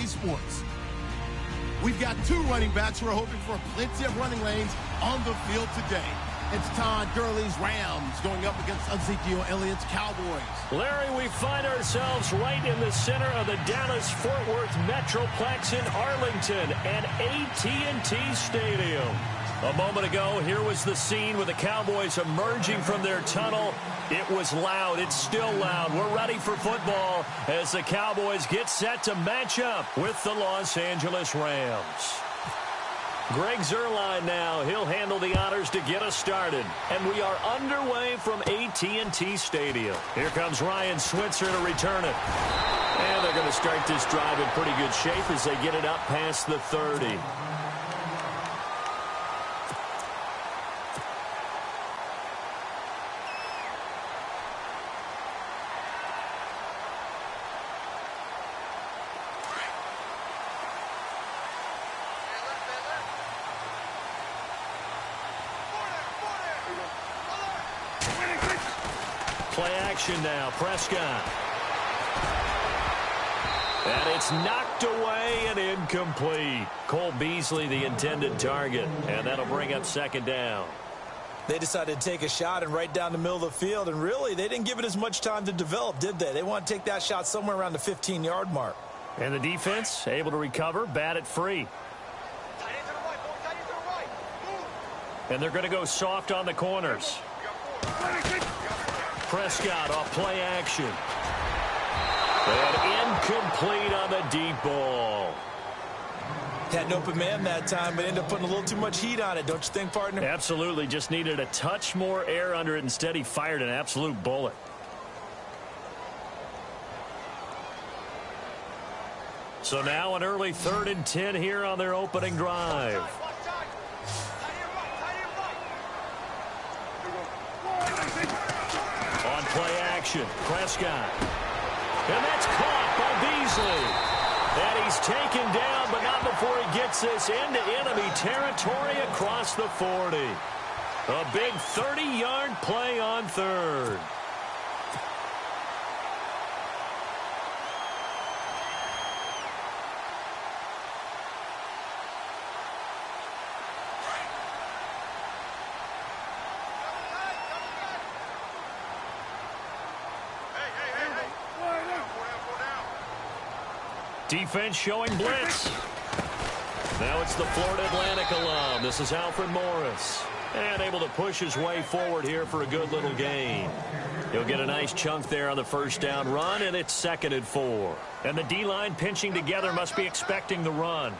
EA Sports. We've got two running backs who are hoping for plenty of running lanes on the field today. It's Todd Gurley's Rams going up against Ezekiel Elliott's Cowboys. Larry, we find ourselves right in the center of the Dallas-Fort Worth Metroplex in Arlington at AT&T Stadium. A moment ago, here was the scene with the Cowboys emerging from their tunnel. It was loud. It's still loud. We're ready for football as the Cowboys get set to match up with the Los Angeles Rams. Greg Zuerlein now. He'll handle the honors to get us started. And we are underway from AT&T Stadium. Here comes Ryan Switzer to return it. And they're going to start this drive in pretty good shape as they get it up past the 30. Play action now. Prescott. And it's knocked away and incomplete. Cole Beasley, the intended target. And that'll bring up second down. They decided to take a shot and right down the middle of the field. And really, they didn't give it as much time to develop, did they? They want to take that shot somewhere around the 15-yard mark. And the defense able to recover, bat it free. And they're going to go soft on the corners. Prescott off play action. And incomplete on the deep ball. Had an open man that time, but ended up putting a little too much heat on it, don't you think, partner? Absolutely. Just needed a touch more air under it. Instead, he fired an absolute bullet. So now an early 3rd and 10 here on their opening drive. On play action, Prescott. And that's caught by Beasley. And he's taken down, but not before he gets this into enemy territory across the 40. A big 30-yard play on third. Defense showing blitz. Now it's the Florida Atlantic alum. This is Alfred Morris. And able to push his way forward here for a good little gain. He'll get a nice chunk there on the first down run, and it's 2nd and 4. And the D-line pinching together must be expecting the run.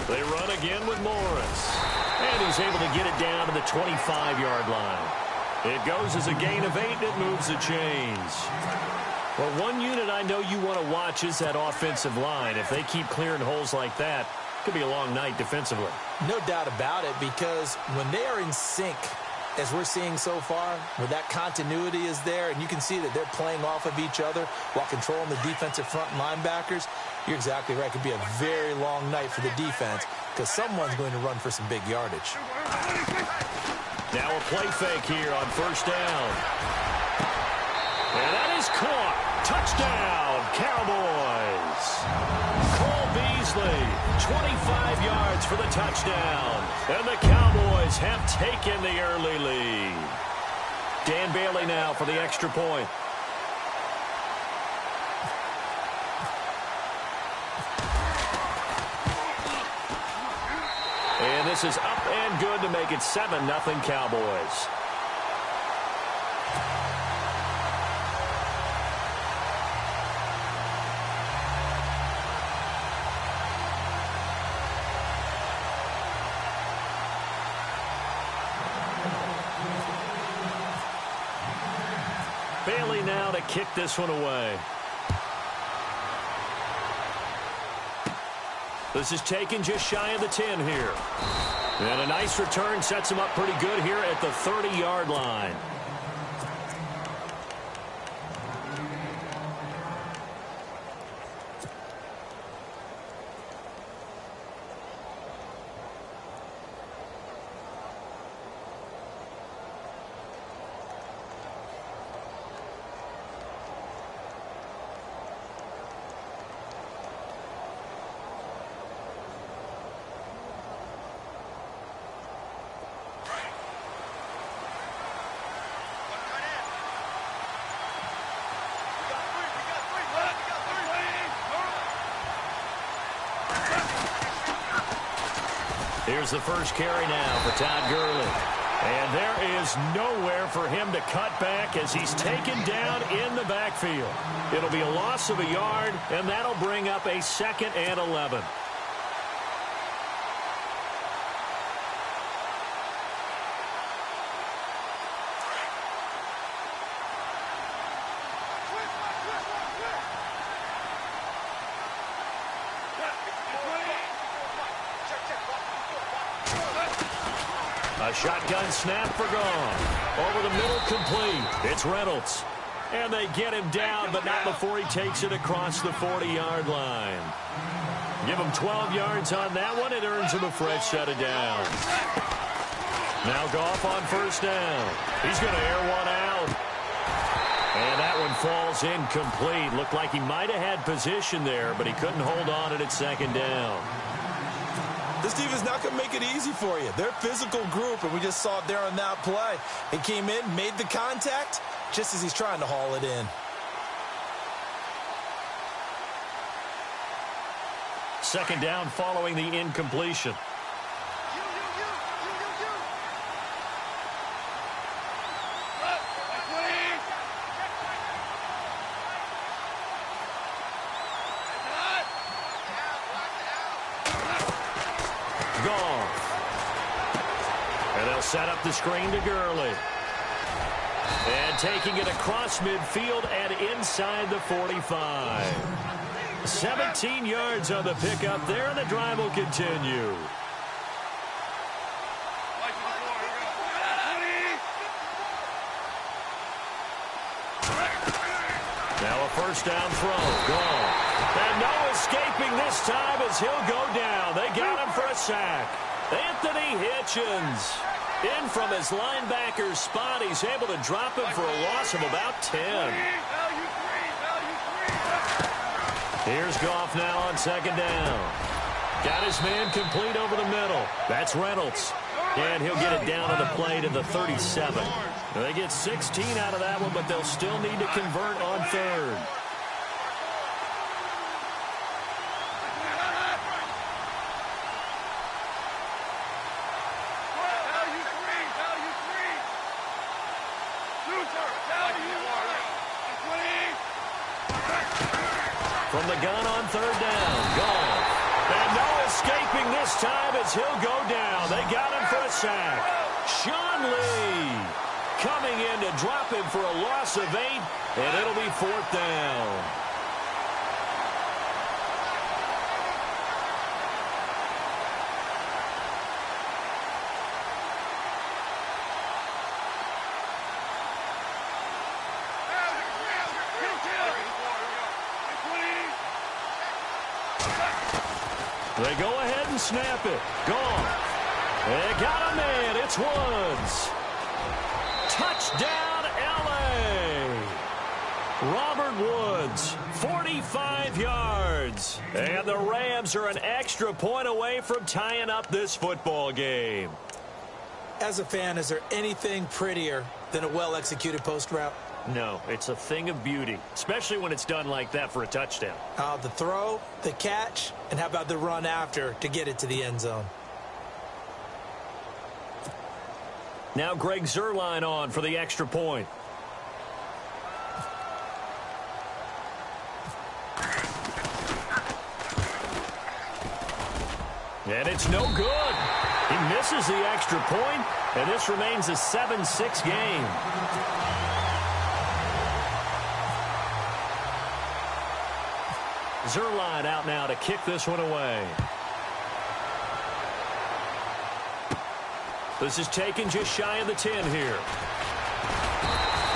They run again with Morris. And he's able to get it down to the 25-yard line. It goes as a gain of 8, and it moves the chains. Well, one unit I know you want to watch is that offensive line. If they keep clearing holes like that, it could be a long night defensively. No doubt about it, because when they are in sync, as we're seeing so far, where that continuity is there, and you can see that they're playing off of each other while controlling the defensive front linebackers, you're exactly right. It could be a very long night for the defense because someone's going to run for some big yardage. Now a play fake here on first down. And that is caught. Touchdown, Cowboys. Cole Beasley, 25 yards for the touchdown. And the Cowboys have taken the early lead. Dan Bailey now for the extra point. And this is up and good to make it 7-0 Cowboys. Bailey now to kick this one away. This is taken just shy of the 10 here. And a nice return sets him up pretty good here at the 30-yard line. Here's the first carry now for Todd Gurley. And there is nowhere for him to cut back as he's taken down in the backfield. It'll be a loss of a yard, and that'll bring up a 2nd and 11. A shotgun snap for gone. Over the middle, complete. It's Reynolds. And they get him down, but not before he takes it across the 40-yard line. Give him 12 yards on that one. It earns him a fresh set of downs. Now Goff on first down. He's going to air one out. And that one falls incomplete. Looked like he might have had position there, but he couldn't hold on at 2nd down. This defense not going to make it easy for you. They're a physical group, and we just saw it there on that play. He came in, made the contact, just as he's trying to haul it in. Second down following the incompletion. Set up the screen to Gurley. And taking it across midfield and inside the 45. 17 yards on the pickup there, and the drive will continue. Now a first down throw. Gone. And no escaping this time as he'll go down. They got him for a sack. Anthony Hitchens. In from his linebacker spot, he's able to drop him for a loss of about 10. Here's Goff now on 2nd down. Got his man complete over the middle. That's Reynolds. And he'll get it down on the play to the 37. They get 16 out of that one, but they'll still need to convert on 3rd. From the gun on 3rd down. Gone. And no escaping this time as he'll go down. They got him for a sack. Sean Lee coming in to drop him for a loss of 8, and it'll be 4th down. They go ahead and snap it. Gone. They got a man. It's Woods. Touchdown, L.A. Robert Woods, 45 yards. And the Rams are an extra point away from tying up this football game. As a fan, is there anything prettier than a well-executed post route? No, it's a thing of beauty, especially when it's done like that for a touchdown. The throw, the catch, and how about the run after to get it to the end zone? Now Greg Zuerlein on for the extra point. And it's no good. He misses the extra point, and this remains a 7-6 game. Zuerlein out now to kick this one away. This is taken just shy of the 10 here.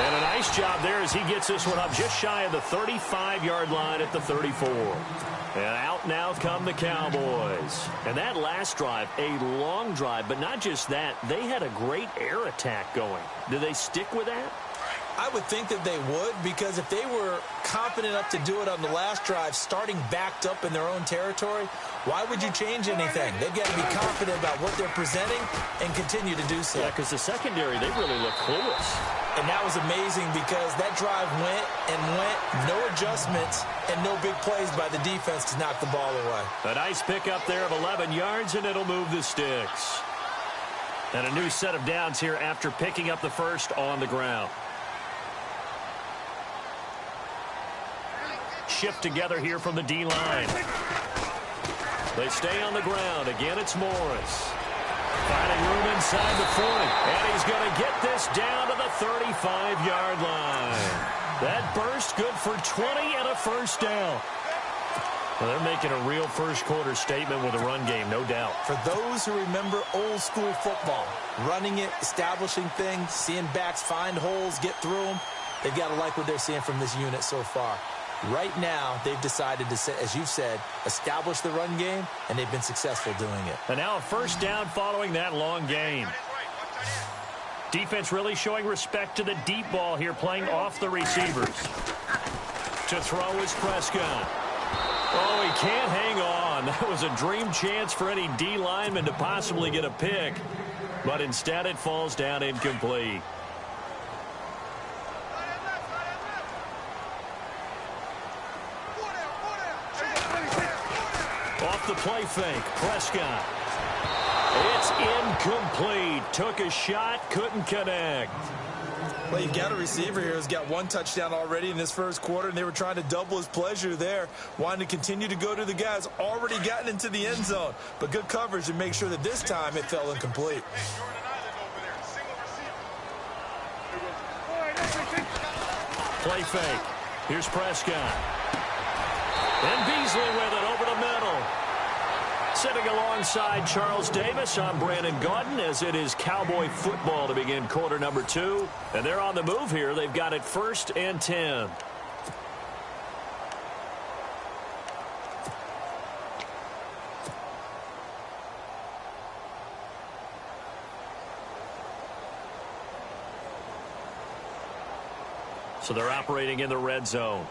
And a nice job there as he gets this one up just shy of the 35-yard line at the 34. And out now come the Cowboys. And that last drive, a long drive, but not just that. They had a great air attack going. Do they stick with that? I would think that they would, because if they were confident enough to do it on the last drive, starting backed up in their own territory, why would you change anything? They've got to be confident about what they're presenting and continue to do so. Yeah, because the secondary, they really look clueless. And that was amazing because that drive went and went, no adjustments, and no big plays by the defense to knock the ball away. A nice pickup there of 11 yards, and it'll move the sticks. And a new set of downs here after picking up the first on the ground. Shift together here from the D-line. They stay on the ground. Again, it's Morris. Finding room inside the 40. And he's going to get this down to the 35-yard line. That burst good for 20 and a first down. Well, they're making a real first-quarter statement with a run game, no doubt. For those who remember old-school football, running it, establishing things, seeing backs find holes, get through them, they've got to like what they're seeing from this unit so far. Right now, they've decided to, as you've said, establish the run game, and they've been successful doing it. And now a first down following that long gain. Defense really showing respect to the deep ball here, playing off the receivers. To throw is Prescott. Oh, he can't hang on. That was a dream chance for any D lineman to possibly get a pick, but instead it falls down incomplete. Off the play fake, Prescott. It's incomplete. Took a shot, couldn't connect. Well, you've got a receiver here who's got one touchdown already in this first quarter, and they were trying to double his pleasure there, wanting to continue to go to the guys already gotten into the end zone. But good coverage to make sure that this time it fell incomplete. Play fake. Here's Prescott. And Beasley with it over the middle. Sitting alongside Charles Davis, I'm Brandon Gaudin, as it is Cowboy football to begin quarter number 2. And they're on the move here. They've got it 1st and 10. So they're operating in the red zone.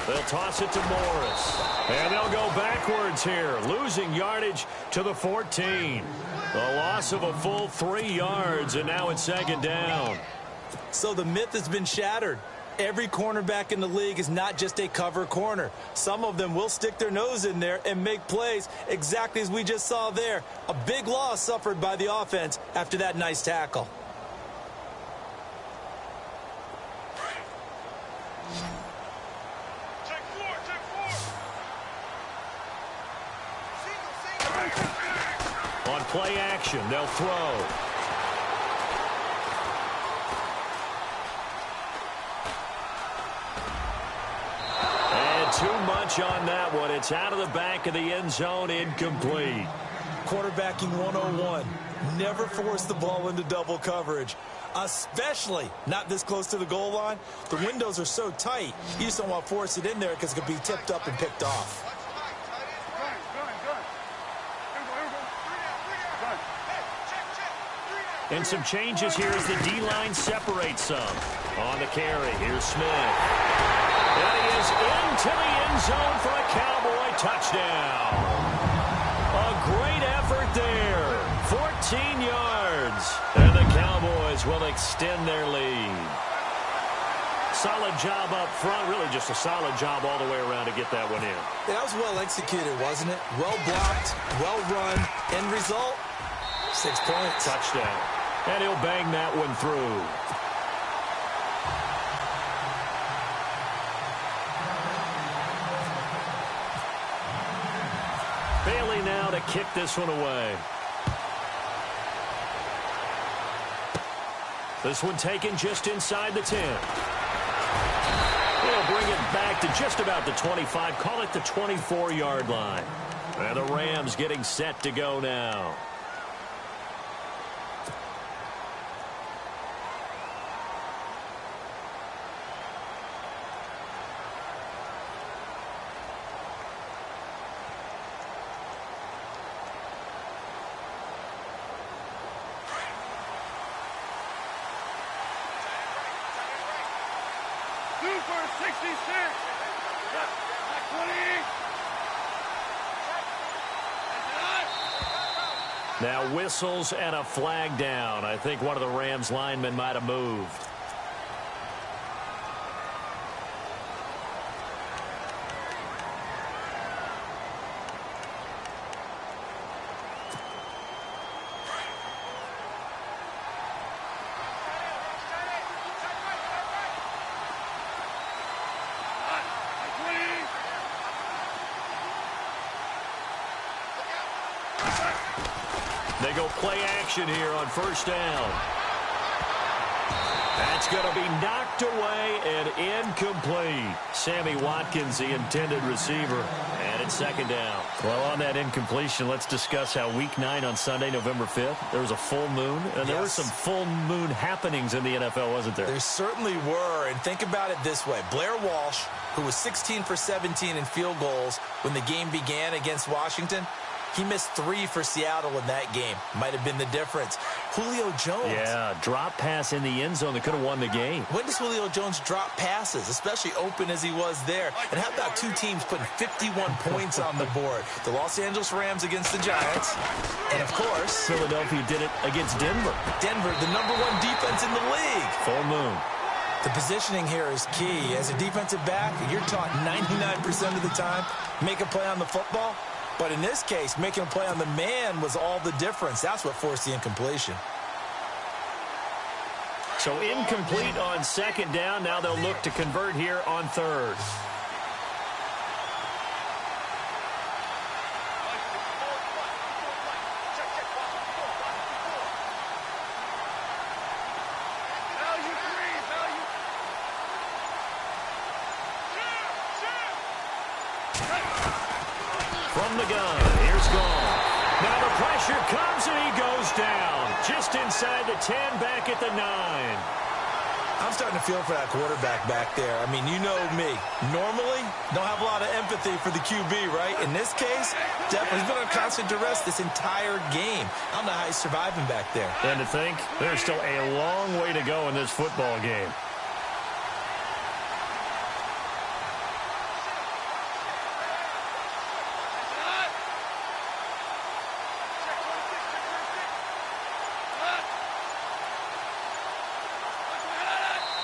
They'll toss it to Morris. And they'll go backwards here, losing yardage to the 14. A loss of a full 3 yards, and now it's 2nd down. So the myth has been shattered. Every cornerback in the league is not just a cover corner. Some of them will stick their nose in there and make plays exactly as we just saw there. A big loss suffered by the offense after that nice tackle. On play action, they'll throw. Too much on that one. It's out of the back of the end zone, incomplete. Quarterbacking 101. Never force the ball into double coverage, especially not this close to the goal line. The windows are so tight, you just don't want to force it in there because it could be tipped up and picked off. And some changes here as the D-line separates some. On the carry, here's Smith. And he is into the end zone for a Cowboy touchdown. A great effort there. 14 yards. And the Cowboys will extend their lead. Solid job up front. Really just a solid job all the way around to get that one in. That was well executed, wasn't it? Well blocked, well run. End result, 6 points. Touchdown. And he'll bang that one through. Bailey now to kick this one away. This one taken just inside the 10. They'll bring it back to just about the 25. Call it the 24-yard line. And the Rams getting set to go now. Now whistles and a flag down. I think one of the Rams linemen might have moved. They go play action here on first down. That's going to be knocked away and incomplete. Sammy Watkins, the intended receiver, and it's second down. Well, on that incompletion, let's discuss how Week 9 on Sunday, November 5th, there was a full moon, and there were some full moon happenings in the NFL, wasn't there? There certainly were, and think about it this way. Blair Walsh, who was 16 for 17 in field goals when the game began against Washington, he missed 3 for Seattle in that game. Might have been the difference. Julio Jones. Yeah, drop pass in the end zone that could have won the game. When does Julio Jones drop passes, especially open as he was there? And how about two teams putting 51 points on the board? The Los Angeles Rams against the Giants. And, of course, Philadelphia did it against Denver. Denver, the #1 defense in the league. Full moon. The positioning here is key. As a defensive back, you're taught 99% of the time, make a play on the football. But in this case, making a play on the man was all the difference. That's what forced the incompletion. So incomplete on second down. Now they'll look to convert here on third. From the gun, here's Gall. Now the pressure comes and he goes down. Just inside the 10, back at the 9. I'm starting to feel for that quarterback back there. I mean, you know me. Normally, don't have a lot of empathy for the QB, right? In this case, definitely he's been on constant duress this entire game. I don't know how he's surviving back there. And to think, there's still a long way to go in this football game.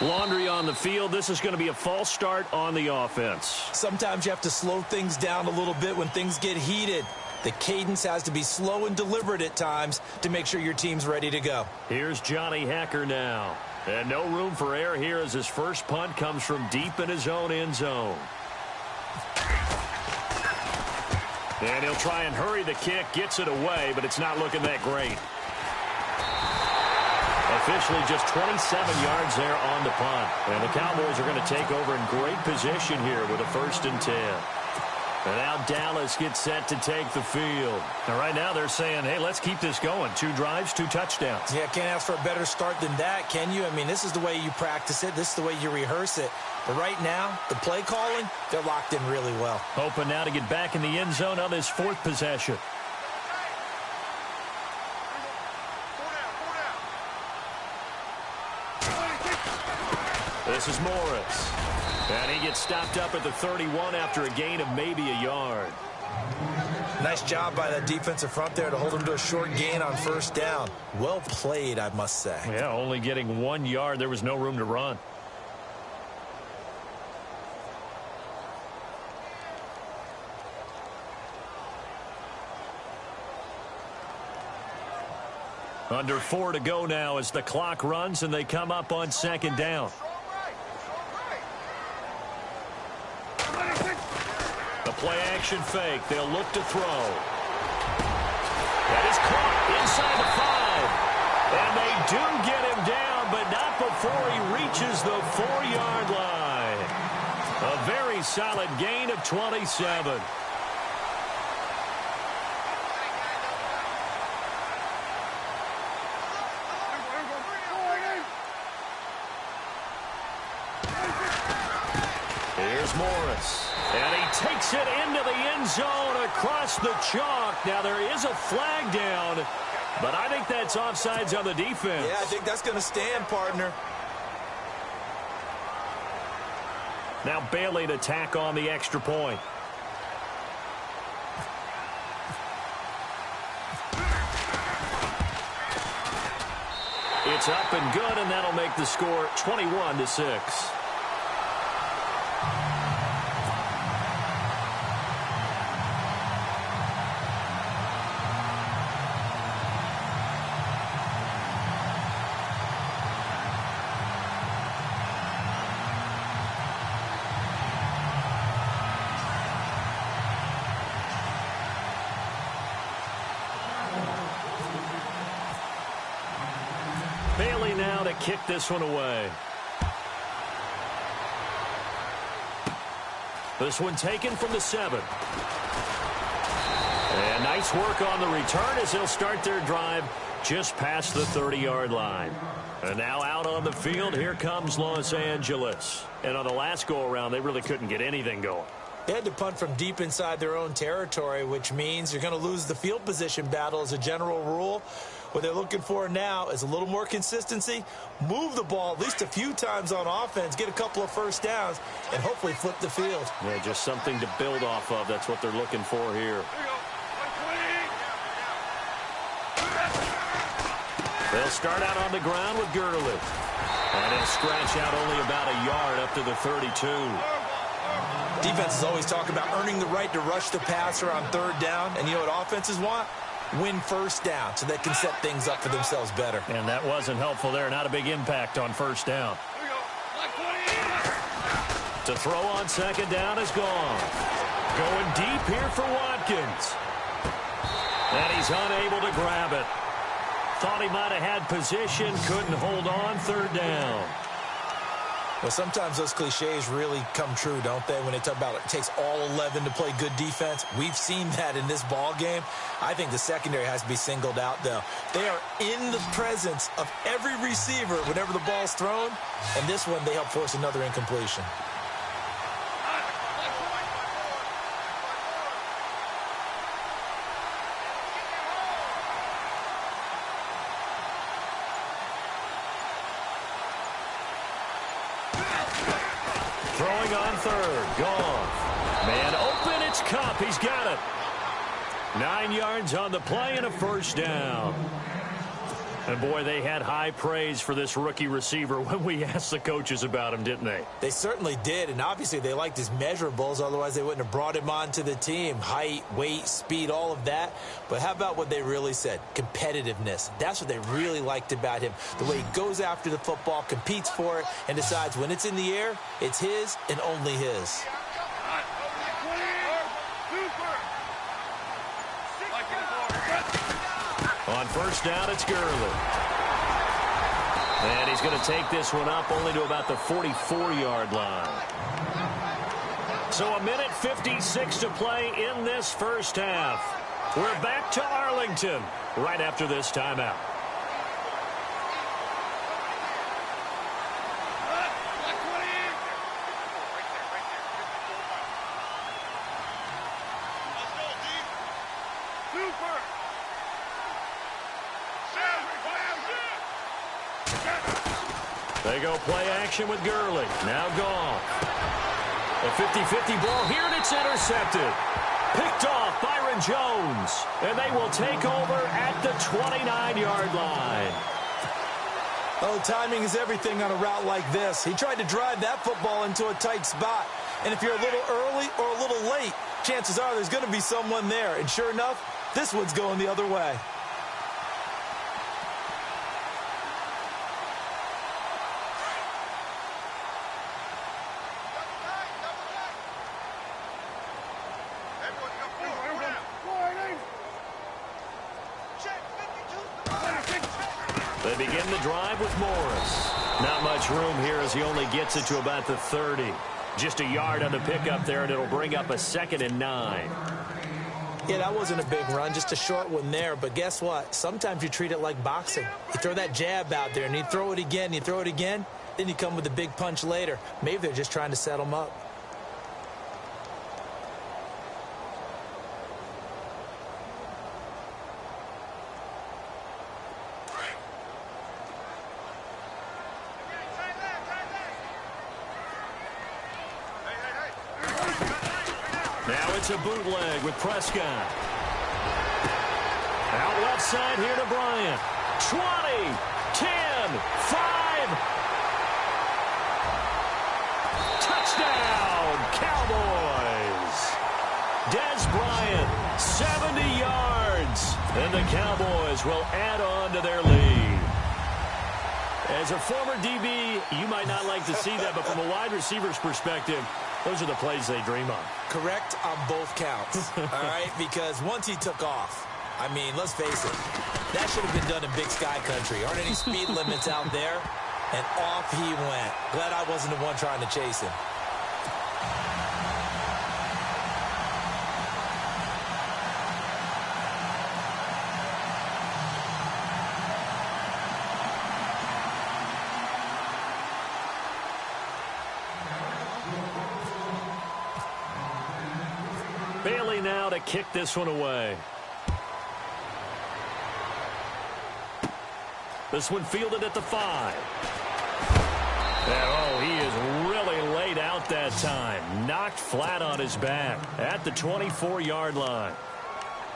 Laundry on the field. This is going to be a false start on the offense. Sometimes you have to slow things down a little bit when things get heated. The cadence has to be slow and deliberate at times to make sure your team's ready to go. Here's Johnny Hecker now. And no room for error here as his first punt comes from deep in his own end zone. And he'll try and hurry the kick, gets it away, but it's not looking that great. Officially just 27 yards there on the punt. And the Cowboys are going to take over in great position here with a 1st and 10. And now Dallas gets set to take the field. And right now they're saying, hey, let's keep this going. 2 drives, 2 touchdowns. Yeah, can't ask for a better start than that, can you? I mean, this is the way you practice it. This is the way you rehearse it. But right now, the play calling, they're locked in really well. Hoping now to get back in the end zone on this 4th possession. This is Morris. And he gets stopped up at the 31 after a gain of maybe a yard. Nice job by that defensive front there to hold him to a short gain on 1st down. Well played, I must say. Yeah, only getting 1 yard. There was no room to run. Under 4 to go now as the clock runs and they come up on 2nd down. The play action fake. They'll look to throw. That is caught inside the 5. And they do get him down, but not before he reaches the 4-yard line. A very solid gain of 27. Here's Morris. And he takes it into the end zone across the chalk. Now there is a flag down, but I think that's offsides on the defense. Yeah, I think that's going to stand, partner. Now Bailey to tack on the extra point. It's up and good, and that'll make the score 21-6. Bailey now to kick this one away. This one taken from the 7. And nice work on the return as they'll start their drive just past the 30-yard line. And now out on the field, here comes Los Angeles. And on the last go-around, they really couldn't get anything going. They had to punt from deep inside their own territory, which means you're going to lose the field position battle as a general rule. What they're looking for now is a little more consistency, move the ball at least a few times on offense, get a couple of first downs, and hopefully flip the field. Yeah, just something to build off of. That's what they're looking for here. They'll start out on the ground with Gurley. And they'll scratch out only about a yard up to the 32. Defenses always talk about earning the right to rush the passer on third down. And you know what offenses want? Win first down so they can set things up for themselves better. And that wasn't helpful there. Not a big impact on first down. To throw on second down is gone. Going deep here for Watkins. And he's unable to grab it. Thought he might have had position, couldn't hold on, third down. Well, sometimes those cliches really come true, don't they? When they talk about it takes all 11 to play good defense. We've seen that in this ball game. I think the secondary has to be singled out, though. They are in the presence of every receiver whenever the ball's thrown. And this one, they help force another incompletion. Throwing on third. Gone. Man open. It's Cup. He's got it. 9 yards on the play and a first down. And, boy, they had high praise for this rookie receiver when we asked the coaches about him, didn't they? They certainly did, and obviously they liked his measurables. Otherwise, they wouldn't have brought him onto the team. Height, weight, speed, all of that. But how about what they really said? Competitiveness. That's what they really liked about him. The way he goes after the football, competes for it, and decides when it's in the air, it's his and only his. On first down, it's Gurley. And he's going to take this one up only to about the 44-yard line. So a minute 56 to play in this first half. We're back to Arlington right after this timeout. They go play action with Gurley. Now gone. A 50-50 ball here, and it's intercepted. Picked off Byron Jones. And they will take over at the 29-yard line. Oh, timing is everything on a route like this. He tried to drive that football into a tight spot. And if you're a little early or a little late, chances are there's going to be someone there. And sure enough, this one's going the other way. They begin the drive with Morris. Not much room here as he only gets it to about the 30. Just a yard on the pickup there, and it'll bring up a 2nd and 9. Yeah, that wasn't a big run, just a short one there. But guess what? Sometimes you treat it like boxing. You throw that jab out there, and you throw it again, you throw it again, then you come with a big punch later. Maybe they're just trying to set him up. It's a bootleg with Prescott. Out left side here to Bryant. 20, 10, 5. Touchdown, Cowboys. Des Bryant, 70 yards. And the Cowboys will add on to their lead. As a former DB, you might not like to see that, but from a wide receiver's perspective, those are the plays they dream of. Correct on both counts, all right? Because once he took off, I mean, let's face it, that should have been done in Big Sky Country. Aren't any speed limits out there? And off he went. Glad I wasn't the one trying to chase him. Bailey now to kick this one away. This one fielded at the 5. And, oh, he is really laid out that time. Knocked flat on his back at the 24-yard line.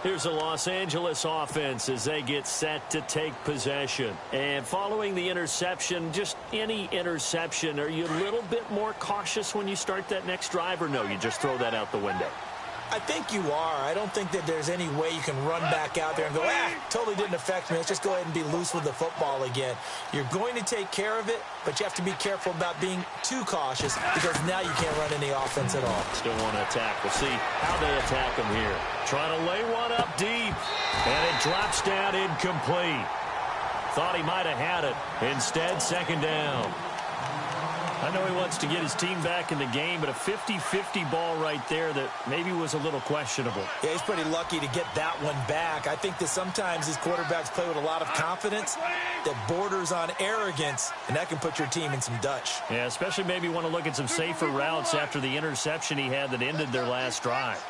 Here's the Los Angeles offense as they get set to take possession. And following the interception, just any interception, are you a little bit more cautious when you start that next drive, or no, you just throw that out the window? I think you are. I don't think that there's any way you can run back out there and go, totally didn't affect me. Let's just go ahead and be loose with the football again. You're going to take care of it, but you have to be careful about being too cautious because now you can't run any offense at all. Still want to attack. We'll see how they attack him here. Trying to lay one up deep, and it drops down incomplete. Thought he might have had it. Instead, second down. I know he wants to get his team back in the game, but a 50-50 ball right there that maybe was a little questionable. Yeah, he's pretty lucky to get that one back. I think that sometimes these quarterbacks play with a lot of confidence that borders on arrogance, and that can put your team in some Dutch. Yeah, especially maybe want to look at some safer routes after the interception he had that ended their last drive.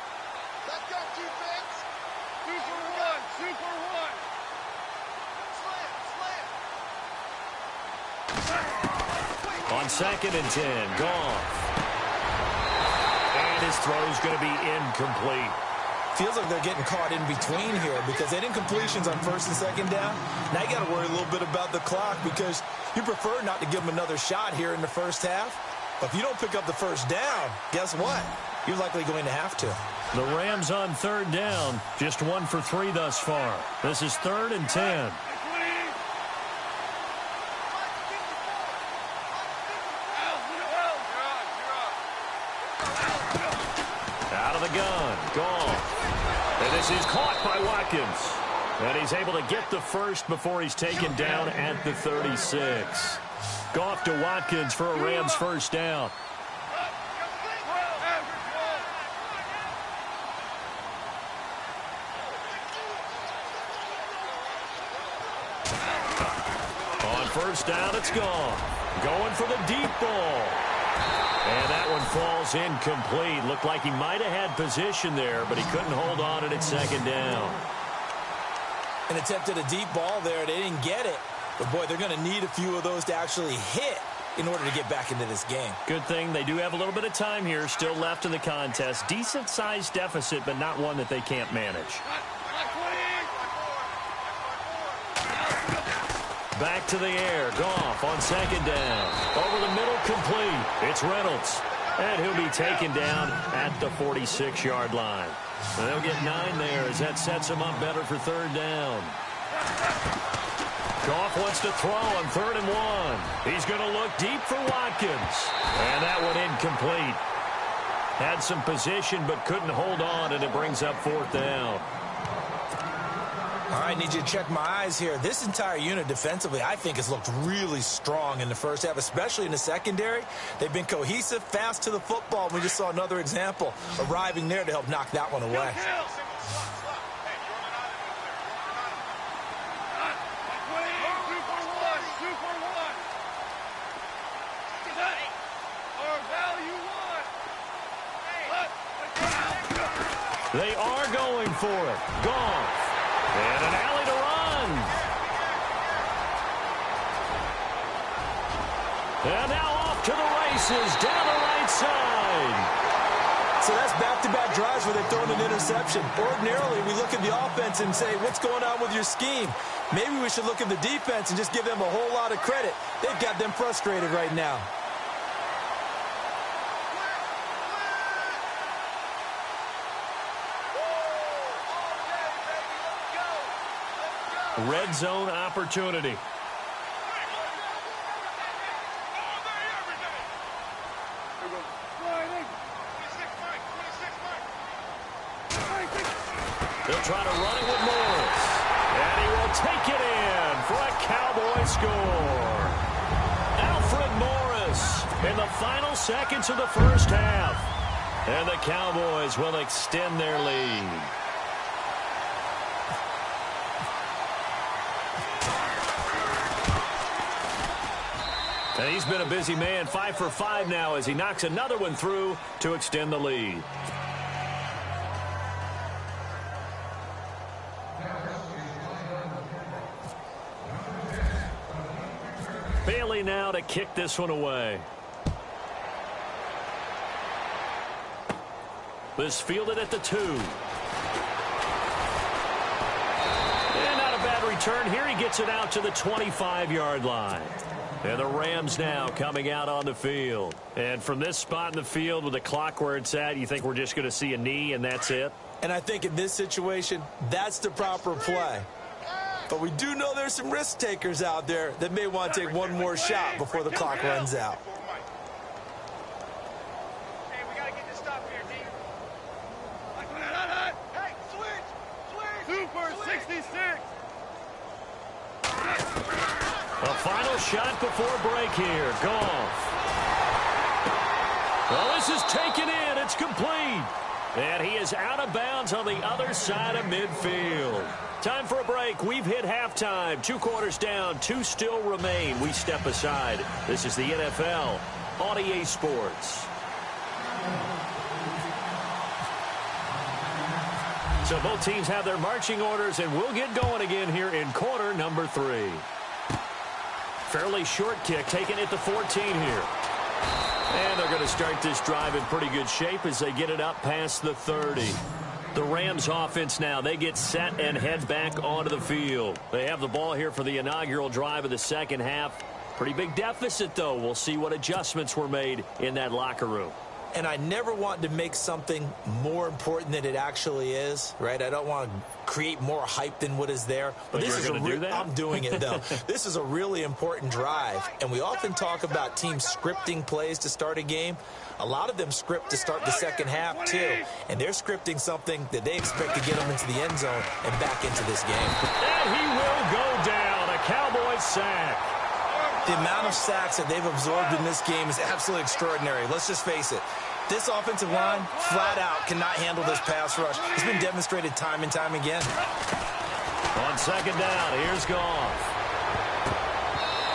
On 2nd and 10, Goff. And his throw's going to be incomplete. Feels like they're getting caught in between here because they didn't completions on 1st and 2nd down. Now you got to worry a little bit about the clock because you prefer not to give them another shot here in the first half. But if you don't pick up the first down, guess what? You're likely going to have to. The Rams on 3rd down, just 1 for 3 thus far. This is 3rd and 10. Gun, Goff. And this is caught by Watkins. And he's able to get the first before he's taken down at the 36. Goff to Watkins for a Rams first down. On 1st down, it's Goff. Going for the deep ball. And that one falls incomplete. Looked like he might have had position there, but he couldn't hold on and it's 2nd down. An attempt at a deep ball there. They didn't get it. But, boy, they're going to need a few of those to actually hit in order to get back into this game. Good thing they do have a little bit of time here still left in the contest. Decent-sized deficit, but not one that they can't manage. Back to the air. Goff on 2nd down. Over the middle, complete. It's Reynolds. And he'll be taken down at the 46-yard line. They'll get 9 there as that sets him up better for 3rd down. Goff wants to throw on 3rd and 1. He's going to look deep for Watkins. And that one incomplete. Had some position but couldn't hold on, and it brings up 4th down. All right, need you to check my eyes here. This entire unit defensively, I think, has looked really strong in the first half, especially in the secondary. They've been cohesive, fast to the football. We just saw another example arriving there to help knock that one away. They are going for it. Goff. And an alley to run. And now off to the races down the right side. So that's back-to-back drives where they've thrown an interception. Ordinarily, we look at the offense and say, what's going on with your scheme? Maybe we should look at the defense and just give them a whole lot of credit. They've got them frustrated right now. Red zone opportunity. They'll try to run it with Morris. And he will take it in for a Cowboy score. Alfred Morris in the final seconds of the first half. And the Cowboys will extend their lead. And he's been a busy man, 5 for 5 now as he knocks another one through to extend the lead. Bailey now to kick this one away. This fielded at the 2. And not a bad return here. He gets it out to the 25-yard line. And the Rams now coming out on the field. And from this spot in the field with the clock where it's at, you think we're just going to see a knee and that's it? And I think in this situation, that's the proper play. But we do know there's some risk takers out there that may want to take one more shot before the clock runs out. Hey, we got to get this stop here, D. Hey, switch! Super 66! A final shot before break here. Goff. Well, this is taken in. It's complete. And he is out of bounds on the other side of midfield. Time for a break. We've hit halftime. 2 quarters down. 2 still remain. We step aside. This is the NFL on EA Sports. So both teams have their marching orders, and we'll get going again here in quarter number 3. Fairly short kick, taken at the 14 here. And they're going to start this drive in pretty good shape as they get it up past the 30. The Rams offense now, they get set and head back onto the field. They have the ball here for the inaugural drive of the second half. Pretty big deficit, though. We'll see what adjustments were made in that locker room. And I never want to make something more important than it actually is, right? I don't want to create more hype than what is there. But this is going to do that? I'm doing it, though. This is a really important drive. And we often talk about teams scripting plays to start a game. A lot of them script to start the second half, too. And they're scripting something that they expect to get them into the end zone and back into this game. And he will go down. A Cowboys sack. The amount of sacks that they've absorbed in this game is absolutely extraordinary. Let's just face it. This offensive line, flat out, cannot handle this pass rush. It's been demonstrated time and time again. On second down, here's Goff.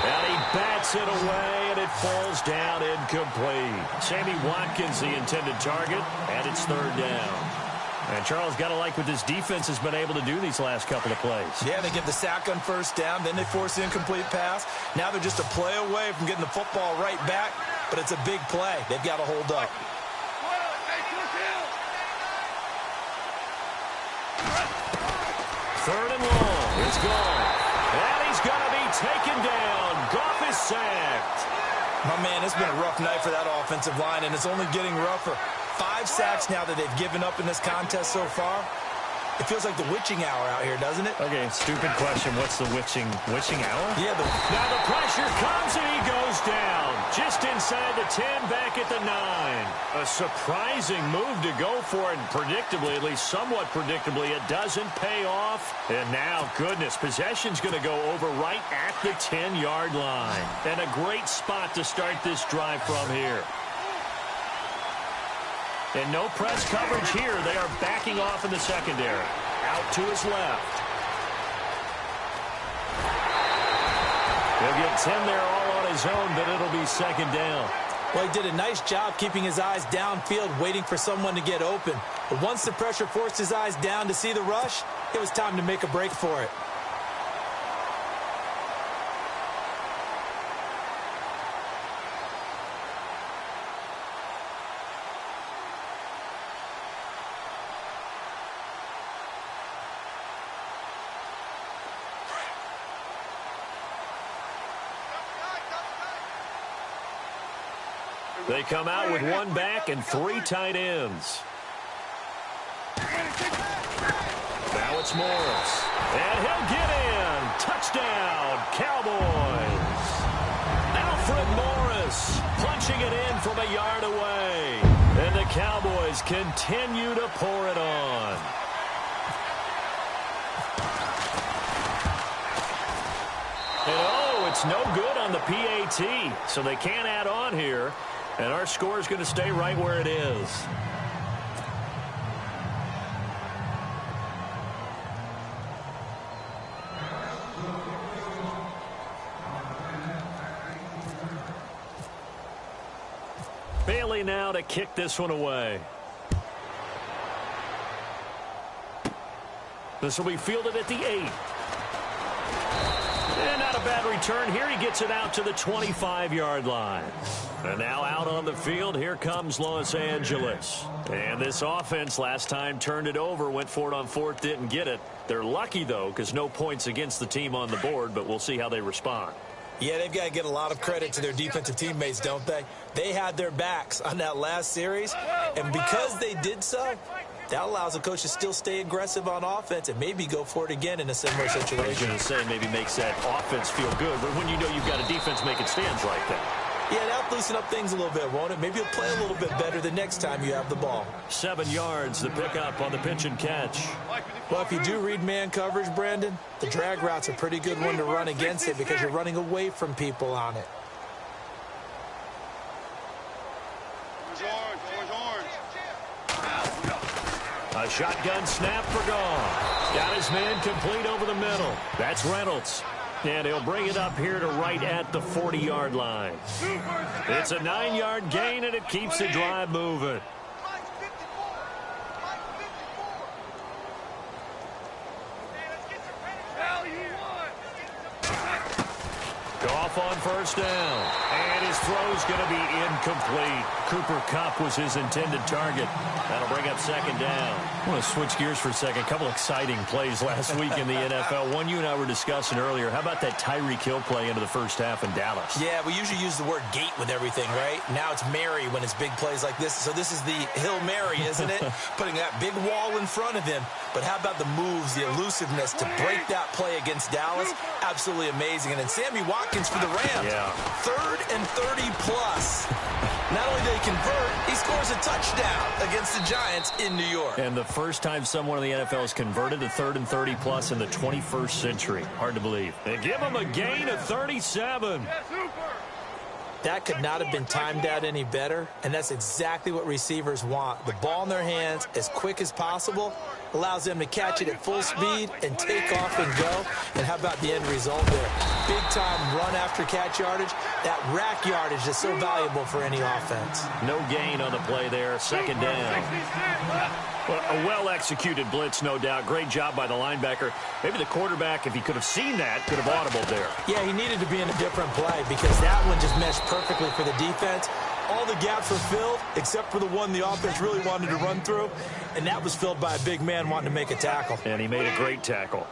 And he bats it away, and it falls down incomplete. Sammy Watkins, the intended target, and it's third down. And Charles, got to like what this defense has been able to do these last couple of plays. Yeah, they get the sack on first down, then they force the incomplete pass. Now they're just a play away from getting the football right back, but it's a big play. They've got to hold up. Third and long. It's Goff. And he's going to be taken down. Goff is sacked. My man, it's been a rough night for that offensive line, and it's only getting rougher. 5 sacks now that they've given up in this contest so far. It feels like the witching hour out here, doesn't it? Okay, stupid question. What's the witching hour? Yeah. Now the pressure comes and he goes down. Just inside the 10, back at the 9. A surprising move to go for it. And predictably, at least somewhat predictably, it doesn't pay off. And now, goodness, possession's going to go over right at the 10-yard line. And a great spot to start this drive from here. And no press coverage here. They are backing off in the secondary. Out to his left. He'll get 10 there all on his own, but it'll be second down. Well, he did a nice job keeping his eyes downfield, waiting for someone to get open. But once the pressure forced his eyes down to see the rush, it was time to make a break for it. They come out with one back and 3 tight ends. Now it's Morris. And he'll get in. Touchdown, Cowboys. Alfred Morris punching it in from a yard away. And the Cowboys continue to pour it on. And oh, it's no good on the PAT. So they can't add on here. And our score is going to stay right where it is. Bailey now to kick this one away. This will be fielded at the 8. And not a bad return here. He gets it out to the 25-yard line. And now out on the field, here comes Los Angeles. And this offense last time turned it over, went for it on 4th, didn't get it. They're lucky, though, because no points against the team on the board, but we'll see how they respond. Yeah, they've got to get a lot of credit to their defensive teammates, don't they? They had their backs on that last series, and because they did so, that allows the coach to still stay aggressive on offense and maybe go for it again in a similar situation. I was going to say maybe makes that offense feel good, but when you know you've got a defense making stands like that. Yeah, that'll loosen up things a little bit, won't it? Maybe you'll play a little bit better the next time you have the ball. 7 yards, the pickup on the pitch and catch. Well, if you do read man coverage, Brandon, the drag route's a pretty good one to run against it because you're running away from people on it. A shotgun snap for Goff. Got his man complete over the middle. That's Reynolds. And he'll bring it up here to right at the 40-yard line. It's a 9-yard gain, and it keeps the drive moving. Goff on first down. And his throw's going to be incomplete. Cooper Kupp was his intended target. That'll bring up 2nd down. I want to switch gears for a second. A couple exciting plays last week in the NFL. One you and I were discussing earlier. How about that Tyreek Hill play into the first half in Dallas? Yeah, we usually use the word gate with everything, right? Now it's Mary when it's big plays like this. So this is the Hill Mary, isn't it? Putting that big wall in front of him. But how about the moves, the elusiveness to break that play against Dallas? Absolutely amazing. And then Sammy Watkins for the Rams. Yeah. 3rd and 30 plus. Not only do they convert, he scores a touchdown against the Giants in New York. And the first time someone in the NFL has converted a 3rd and 30 plus in the 21st century. Hard to believe. They give him a gain of 37. That could not have been timed out any better, and that's exactly what receivers want. The ball in their hands as quick as possible allows them to catch it at full speed and take off and go. And how about the end result there? Big-time run after catch yardage. That rack yardage is so valuable for any offense. No gain on the play there. 2nd down. Well, a well-executed blitz, no doubt. Great job by the linebacker. Maybe the quarterback, if he could have seen that, could have audibled there. Yeah, he needed to be in a different play because that one just meshed perfectly for the defense. All the gaps were filled except for the one the offense really wanted to run through, and that was filled by a big man wanting to make a tackle. And he made a great tackle.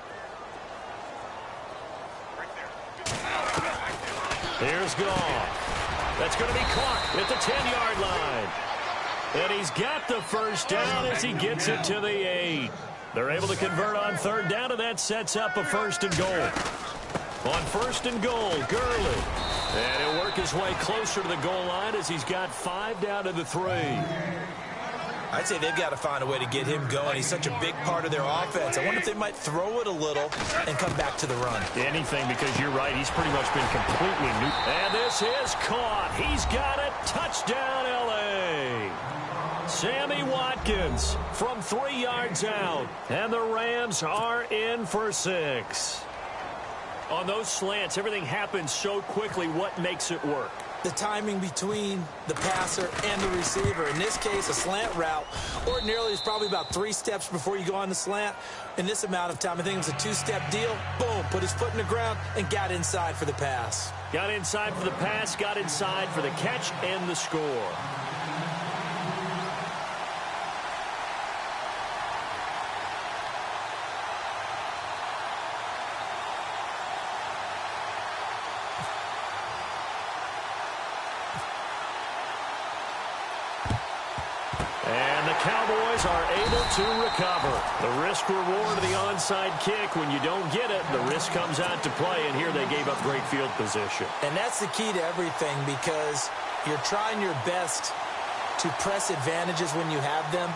Here's Goff. That's going to be caught at the 10-yard line. And he's got the first down as he gets it to the 8. They're able to convert on 3rd down, and that sets up a 1st and goal. On 1st and goal, Gurley. And he'll work his way closer to the goal line as he's got 5 down to the 3. I'd say they've got to find a way to get him going. He's such a big part of their offense. I wonder if they might throw it a little and come back to the run. Anything, because you're right. He's pretty much been completely new. And this is caught. He's got it. Touchdown, L.A. Sammy Watkins from 3 yards out. And the Rams are in for 6. On those slants, everything happens so quickly. What makes it work? The timing between the passer and the receiver. In this case, a slant route ordinarily is probably about 3 steps before you go on the slant. In this amount of time, I think it was a 2-step deal. Boom, put his foot in the ground and got inside for the pass. Got inside for the pass, got inside for the catch and the score. Cowboys are able to recover. The risk reward of the onside kick. When you don't get it, the risk comes out to play, and here they gave up great field position. And that's the key to everything, because you're trying your best to press advantages when you have them,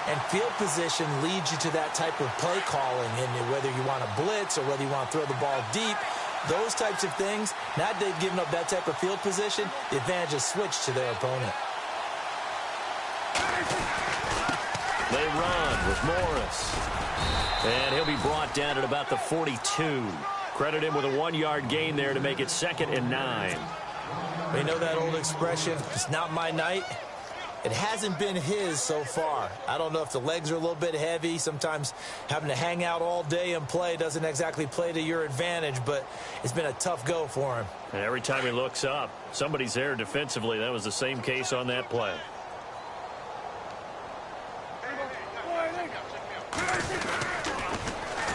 and field position leads you to that type of play calling, and whether you want to blitz or whether you want to throw the ball deep, those types of things. Now they've given up that type of field position, the advantage is switched to their opponent. They run with Morris. And he'll be brought down at about the 42. Credit him with a 1-yard gain there to make it 2nd and 9. You know that old expression, it's not my night? It hasn't been his so far. I don't know if the legs are a little bit heavy. Sometimes having to hang out all day and play doesn't exactly play to your advantage, but it's been a tough go for him. And every time he looks up, somebody's there defensively. That was the same case on that play.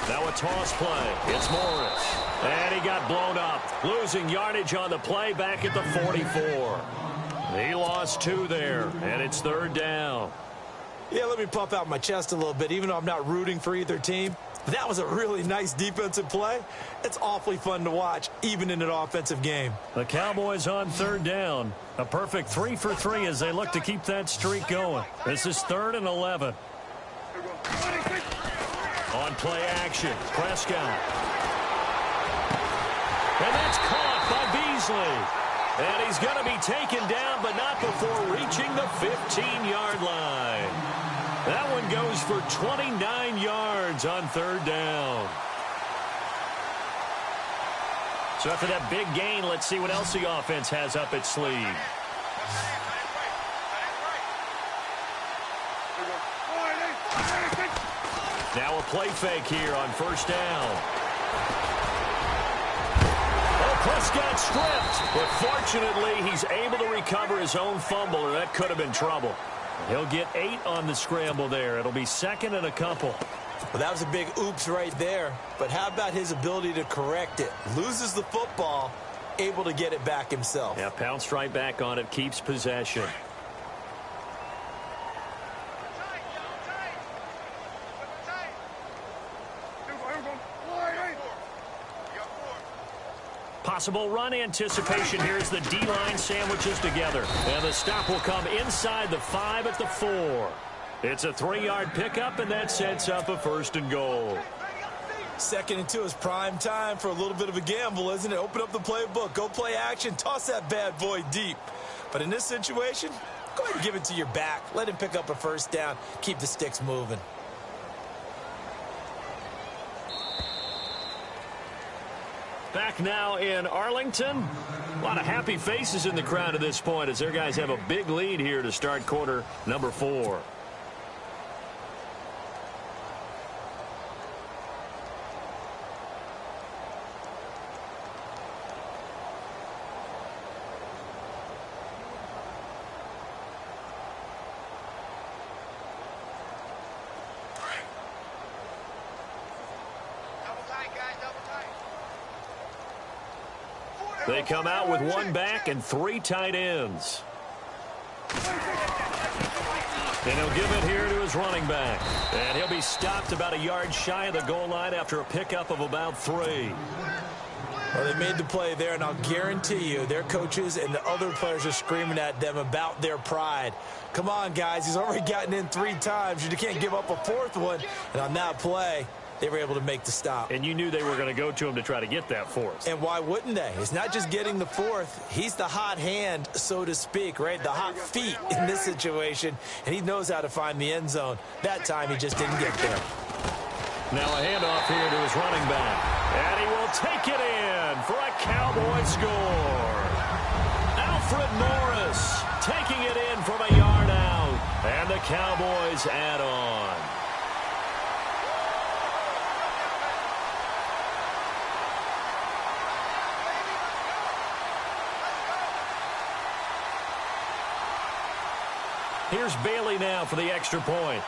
Now a toss play. It's Morris. And he got blown up. Losing yardage on the play back at the 44. He lost 2 there, and it's 3rd down. Yeah, let me puff out my chest a little bit, even though I'm not rooting for either team. That was a really nice defensive play. It's awfully fun to watch, even in an offensive game. The Cowboys on 3rd down. A perfect 3 for 3 as they look to keep that streak going. This is 3rd and 11. On play action, Prescott. And that's caught by Beasley. And he's going to be taken down, but not before reaching the 15-yard line. That one goes for 29 yards on 3rd down. So after that big gain, let's see what else the offense has up its sleeve. Now a play fake here on 1st down. Prescott stripped, but fortunately he's able to recover his own fumble, or that could have been trouble. He'll get 8 on the scramble there. It'll be 2nd and a couple. Well, that was a big oops right there, but how about his ability to correct it? Loses the football, able to get it back himself. Yeah, pounced right back on it, keeps possession. Possible run anticipation here as the D-line sandwiches together. And the stop will come inside the 5 at the 4. It's a 3-yard pickup, and that sets up a 1st and goal. 2nd and 2 is prime time for a little bit of a gamble, isn't it? Open up the playbook, go play action, toss that bad boy deep. But in this situation, go ahead and give it to your back. Let him pick up a 1st down, keep the sticks moving. Back now in Arlington. A lot of happy faces in the crowd at this point as their guys have a big lead here to start quarter number 4. They come out with 1 back and 3 tight ends. And he'll give it here to his running back. And he'll be stopped about a yard shy of the goal line after a pickup of about 3. Well, they made the play there, and I'll guarantee you their coaches and the other players are screaming at them about their pride. Come on, guys. He's already gotten in 3 times. You can't give up a 4th one. And on that play, they were able to make the stop. And you knew they were going to go to him to try to get that 4th. And why wouldn't they? It's not just getting the 4th. He's the hot hand, so to speak, right? The hot feet in this situation. And he knows how to find the end zone. That time, he just didn't get there. Now a handoff here to his running back. And he will take it in for a Cowboy score. Alfred Morris taking it in from a yard out. And the Cowboys add on. Here's Bailey now for the extra point.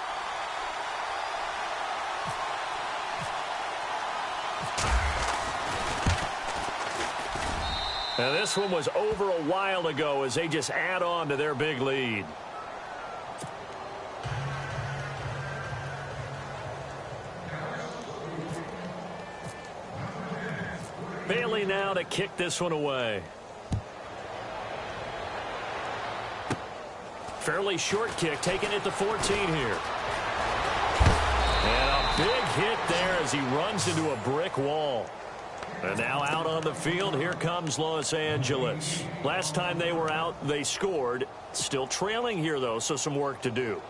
And this one was over a while ago as they just add on to their big lead. Bailey now to kick this one away. Fairly short kick, taking it to 14 here. And a big hit there as he runs into a brick wall. And now out on the field, here comes Los Angeles. Last time they were out, they scored. Still trailing here, though, so some work to do.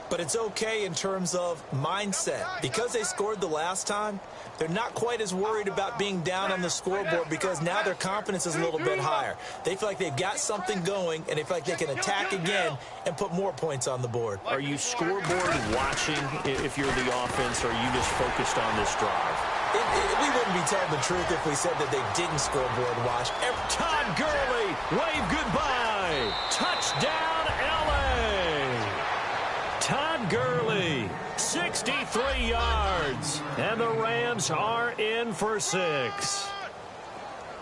But it's okay in terms of mindset. Because they scored the last time, they're not quite as worried about being down on the scoreboard because now their confidence is a little bit higher. They feel like they've got something going, and they feel like they can attack again and put more points on the board. Are you scoreboard watching if you're the offense, or are you just focused on this drive? We wouldn't be telling the truth if we said that they didn't scoreboard watch. Todd Gurley, wave goodbye. Touchdown, L.A. Todd Gurley, 63 yards. And the Rams are in for 6.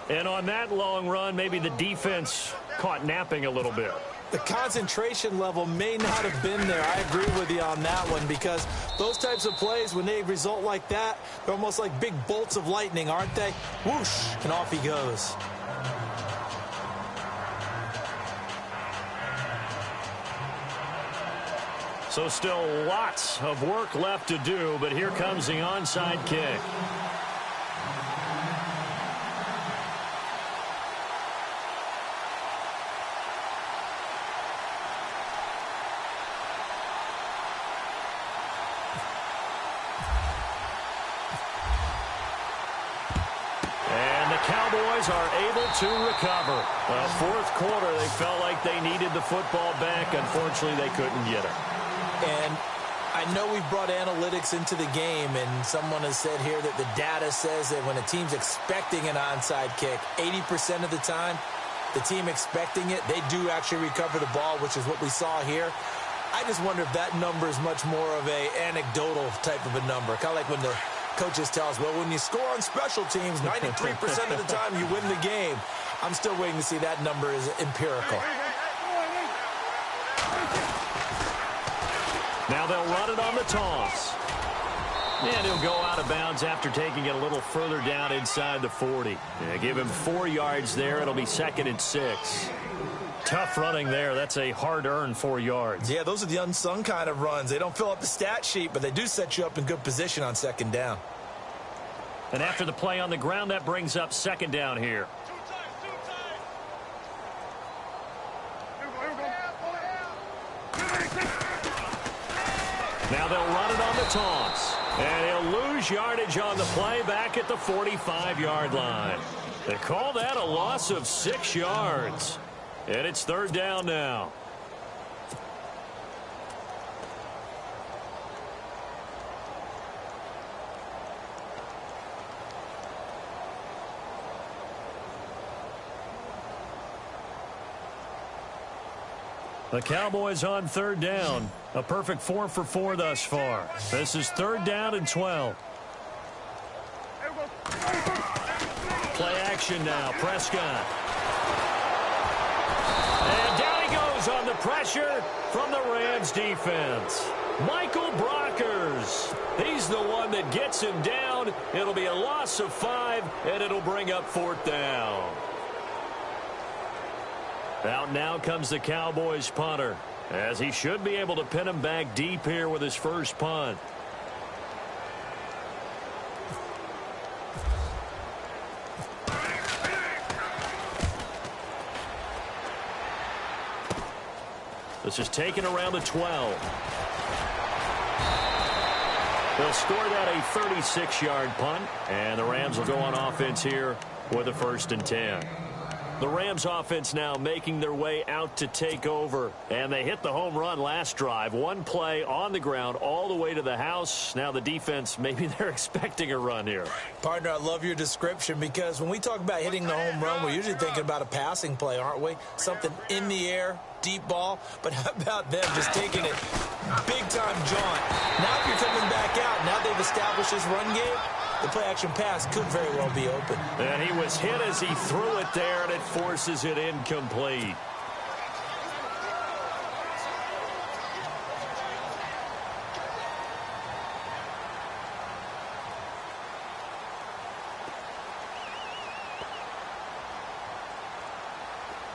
And on that long run, maybe the defense caught napping a little bit. The concentration level may not have been there. I agree with you on that one because those types of plays, when they result like that, they're almost like big bolts of lightning, aren't they? Whoosh, and off he goes. So still lots of work left to do, but here comes the onside kick. Cowboys are able to recover. Well, fourth quarter, they felt like they needed the football back. Unfortunately, they couldn't get it. And I know we've brought analytics into the game, and someone has said here that the data says that when a team's expecting an onside kick, 80% of the time, the team expecting it, they do actually recover the ball, which is what we saw here. I just wonder if that number is much more of a anecdotal type of a number, kind of like when the coaches tell us, well, when you score on special teams, 93% of the time you win the game. I'm still waiting to see that number is empirical. Now they'll run it on the toss. And he'll go out of bounds after taking it a little further down inside the 40. Yeah, give him 4 yards there. It'll be 2nd and 6. Tough running there. That's a hard-earned 4 yards. Yeah, those are the unsung kind of runs. They don't fill up the stat sheet, but they do set you up in good position on 2nd down. And after the play on the ground, that brings up 2nd down here. Now they'll run it on the toss. And he'll lose yardage on the play back at the 45-yard line. They call that a loss of 6 yards. And it's 3rd down now. The Cowboys on 3rd down. A perfect 4 for 4 thus far. This is 3rd down and 12. Play action now. Prescott. And down he goes on the pressure from the Rams defense. Michael Brockers. He's the one that gets him down. It'll be a loss of 5, and it'll bring up 4th down. Out now comes the Cowboys punter, as he should be able to pin him back deep here with his first punt. This is taken around the 12. They'll score that a 36-yard punt, and the Rams will go on offense here with a 1st and 10. The Rams offense now making their way out to take over. And they hit the home run last drive. 1 play on the ground all the way to the house. Now the defense, maybe they're expecting a run here. Partner, I love your description because when we talk about hitting the home run, we're usually thinking about a passing play, aren't we? Something in the air, deep ball. But how about them just taking it big-time jaunt? Now if you're coming back out, now they've established this run game, the play-action pass could very well be open. And he was hit as he threw it there, and it forces it incomplete.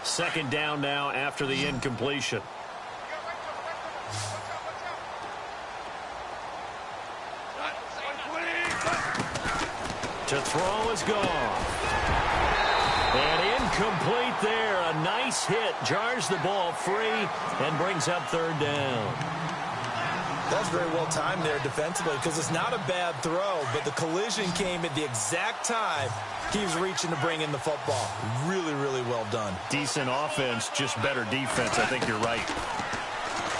Second down now after the incompletion. To throw is gone. And incomplete there. A nice hit. Jars the ball free and brings up third down. That's very well timed there defensively because it's not a bad throw, but the collision came at the exact time he was reaching to bring in the football. Really, really well done. Decent offense, just better defense. I think you're right.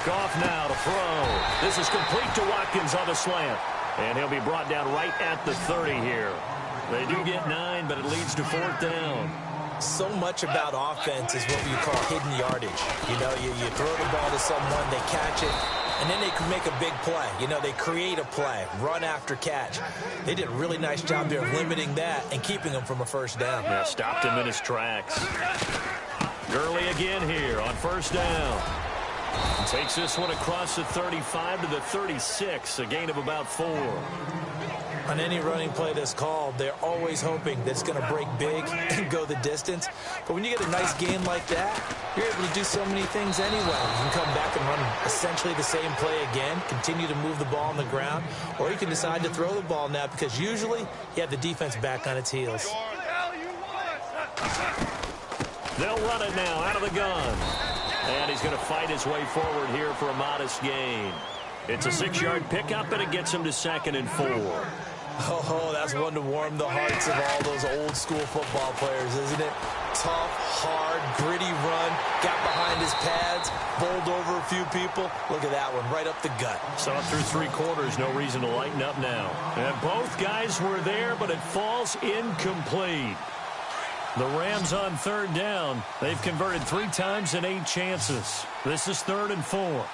Goff now to throw. This is complete to Watkins on the slant. And he'll be brought down right at the 30 here. They do get 9, but it leads to fourth down. So much about offense is what you call hidden yardage. You know, you throw the ball to someone, they catch it, and then they can make a big play. You know, they create a play, run after catch. They did a really nice job there of limiting that and keeping him from a first down. Yeah, stopped him in his tracks. Gurley again here on first down. Takes this one across the 35 to the 36, a gain of about 4. On any running play that's called, they're always hoping that it's going to break big and go the distance. But when you get a nice gain like that, you're able to do so many things anyway. You can come back and run essentially the same play again, continue to move the ball on the ground, or you can decide to throw the ball now because usually you have the defense back on its heels. They'll run it now out of the gun. And he's going to fight his way forward here for a modest gain. It's a 6-yard pickup, and it gets him to 2nd and 4. Oh, that's one to warm the hearts of all those old-school football players, isn't it? Tough, hard, gritty run, got behind his pads, bowled over a few people. Look at that one, right up the gut. Saw it through 3 quarters, no reason to lighten up now. And both guys were there, but it falls incomplete. The Rams on third down. They've converted 3 times in 8 chances. This is 3rd and 4.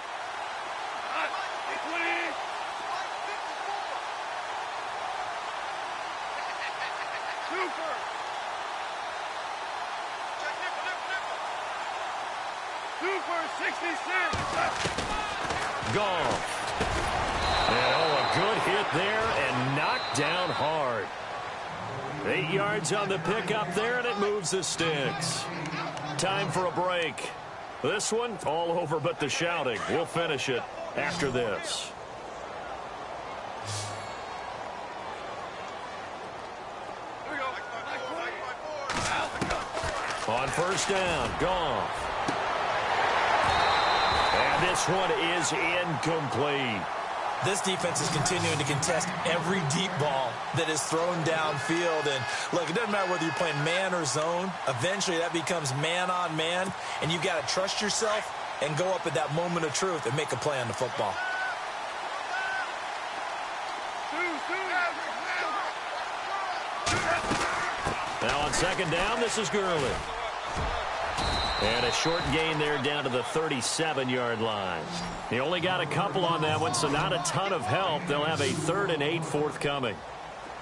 Goff. And a good hit there and knocked down hard. 8 yards on the pickup there, and it moves the sticks. Time for a break. This one, all over but the shouting. We'll finish it after this. On first down, Goff. And this one is incomplete. This defense is continuing to contest every deep ball that is thrown downfield. And, look, it doesn't matter whether you're playing man or zone. Eventually, that becomes man-on-man, and you've got to trust yourself and go up at that moment of truth and make a play on the football. Now on second down, this is Gurley. And a short gain there down to the 37-yard line. He only got a couple on that one, so not a ton of help. They'll have a 3rd and 8 forthcoming.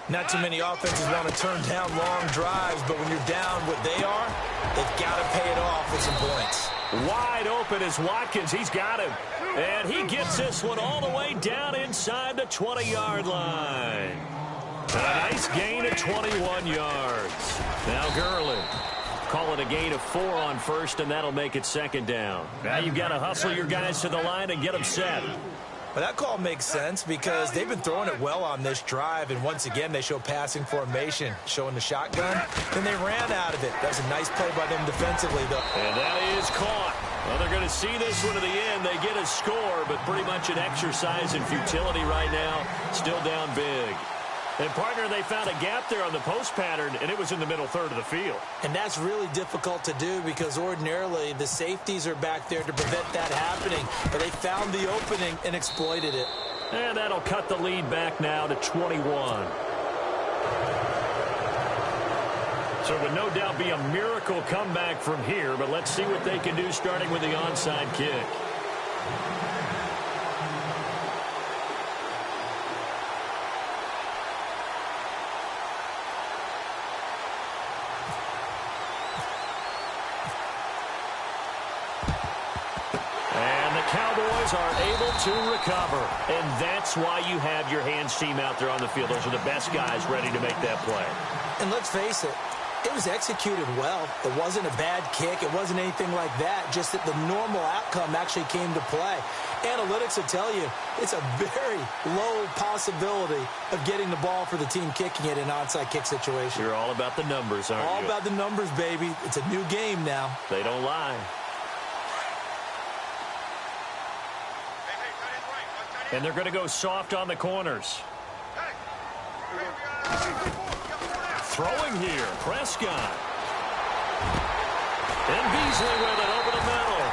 Not too many offenses want to turn down long drives, but when you're down what they are, they've got to pay it off with some points. Wide open is Watkins. He's got him. And he gets this one all the way down inside the 20-yard line. And a nice gain of 21 yards. Now Gurley. Call it a gain of 4 on first, and that'll make it 2nd down. Now you've got to hustle your guys to the line and get them set. Well, that call makes sense because they've been throwing it well on this drive, and once again, they show passing formation, showing the shotgun. Then they ran out of it. That was a nice play by them defensively, though. And that is caught. Well, they're going to see this one to the end. They get a score, but pretty much an exercise in futility right now. Still down big. And, partner, they found a gap there on the post pattern, and it was in the middle third of the field. And that's really difficult to do because ordinarily the safeties are back there to prevent that happening. But they found the opening and exploited it. And that'll cut the lead back now to 21. So it would no doubt be a miracle comeback from here, but let's see what they can do starting with the onside kick. Cowboys are able to recover, and that's why you have your hands team out there on the field. Those are the best guys ready to make that play. And let's face it, It was executed well. It wasn't a bad kick. It wasn't anything like that. Just that the normal outcome actually came to play. Analytics will tell you it's a very low possibility of getting the ball for the team kicking it in an onside kick situation. You're all about the numbers, aren't you? All about the numbers, baby. It's a new game now. They don't lie. And they're going to go soft on the corners. Throwing here, Prescott. And Beasley with it over the middle.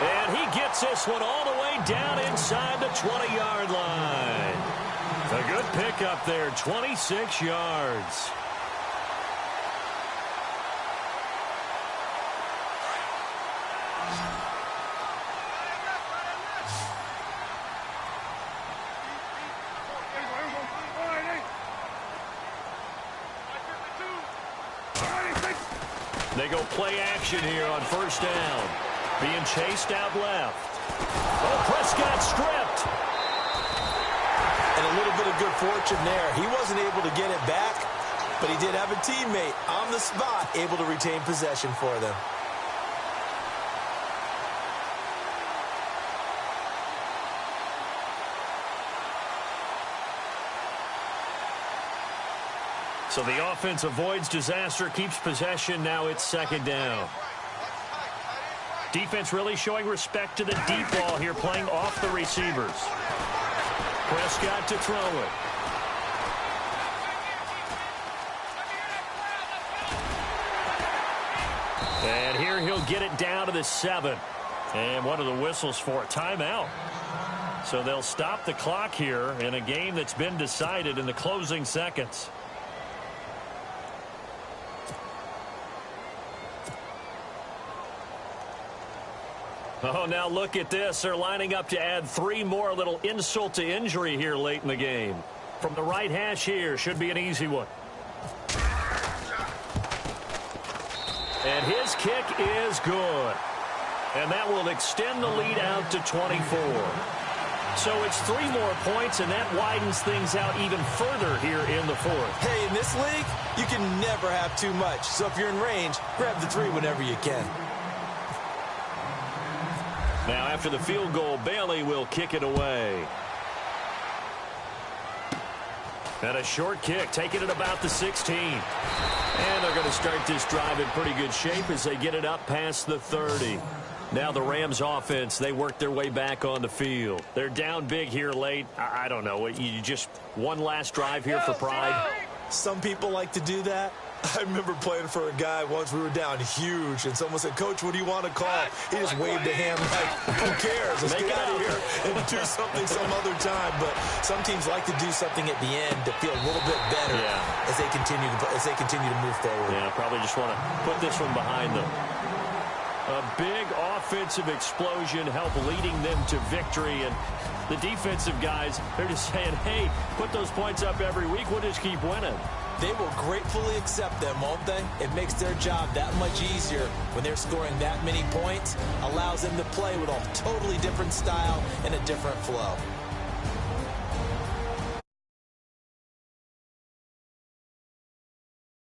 And he gets this one all the way down inside the 20-yard line. A good pickup there, 26 yards. They go play action here on first down. Being chased out left. Oh, Prescott stripped. And a little bit of good fortune there. He wasn't able to get it back, but he did have a teammate on the spot able to retain possession for them. So the offense avoids disaster, keeps possession. Now it's second down. Defense really showing respect to the deep ball here, playing off the receivers. Prescott to throw it. And here he'll get it down to the 7. And one of the whistles for a timeout. So they'll stop the clock here in a game that's been decided in the closing seconds. Oh, now look at this. They're lining up to add 3 more. A little insult to injury here late in the game. From the right hash here, should be an easy one. And his kick is good. And that will extend the lead out to 24. So it's 3 more points, and that widens things out even further here in the 4th. Hey, in this league, you can never have too much. So if you're in range, grab the 3 whenever you can. Now, after the field goal, Bailey will kick it away. And a short kick, taking it about the 16. And they're going to start this drive in pretty good shape as they get it up past the 30. Now the Rams offense, they work their way back on the field. They're down big here late. I don't know. You just one last drive here for pride. Some people like to do that. I remember playing for a guy once. We were down huge, and someone said, "Coach, what do you want to call?" He just waved a hand like, "Who cares? Let's get out of here and do something some other time." But some teams like to do something at the end to feel a little bit better as they continue to move forward. Yeah, probably just want to put this one behind them. A big offensive explosion help leading them to victory, and the defensive guys, they're just saying, "Hey, put those points up every week. We'll just keep winning." They will gratefully accept them, won't they? It makes their job that much easier when they're scoring that many points. Allows them to play with a totally different style and a different flow.